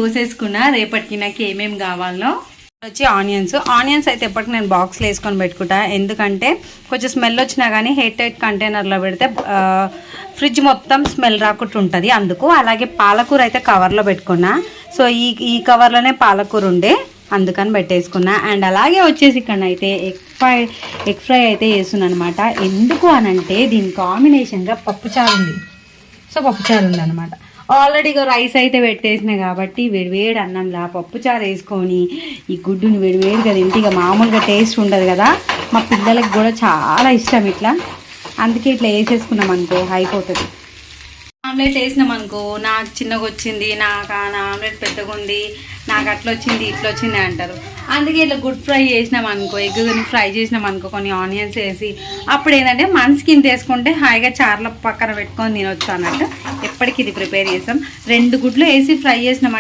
కోసేసుకున్నా రేపటికి నాకు ఏమేమి కావాలో. వచ్చి ఆనియన్స్ అయితే ఎప్పటికి నేను బాక్స్లో వేసుకొని పెట్టుకుంటా. ఎందుకంటే కొంచెం స్మెల్ వచ్చినా కానీ ఎయిర్ టైట్ కంటైనర్లో పెడితే ఫ్రిడ్జ్ మొత్తం స్మెల్ రాకుండా ఉంటుంది. అందుకు అలాగే పాలకూర అయితే కవర్లో పెట్టుకున్నా. సో ఈ కవర్లోనే పాలకూర ఉండే, అందుకని పెట్టేసుకున్నా. అండ్ అలాగే వచ్చేసి ఇక్కడ అయితే ఎగ్ ఫ్రై అయితే వేస్తున్నాను అనమాట. ఎందుకు అనంటే దీని కాంబినేషన్గా పప్పుచారు ఉంది. సో పప్పుచారు ఉందన్నమాట. ఆల్రెడీ రైస్ అయితే పెట్టేసిన కాబట్టి వేడివేడి అన్నంలా పప్పుచారు వేసుకొని ఈ గుడ్డుని వేడివేడిగా తింటే ఇక మామూలుగా టేస్ట్ ఉండదు కదా. మా పిల్లలకి కూడా చాలా ఇష్టం ఇట్లా, అందుకే ఇట్లా వేసేసుకున్నాం అనుకో అయిపోతుంది. ఆమ్లెట్ వేసినాం అనుకో, నాకు చిన్నగా వచ్చింది, నాకు నా ఆమ్లెట్ పెద్దగా ఉంది, నాకు అట్లా వచ్చింది ఇట్లా వచ్చింది అంటారు. అందుకే ఇట్లా గుడ్ ఫ్రై చేసినాం అనుకో, ఎగ్గుని ఫ్రై చేసినాం అనుకో కొన్ని ఆనియన్స్ వేసి, అప్పుడు ఏంటంటే మనసుకి ఇంత వేసుకుంటే హాయిగా చార్ల పక్కన పెట్టుకొని తినొచ్చు అన్నట్టు. ఎప్పటికి ఇది ప్రిపేర్ చేసాం. 2 గుడ్లు వేసి ఫ్రై చేసినామంటే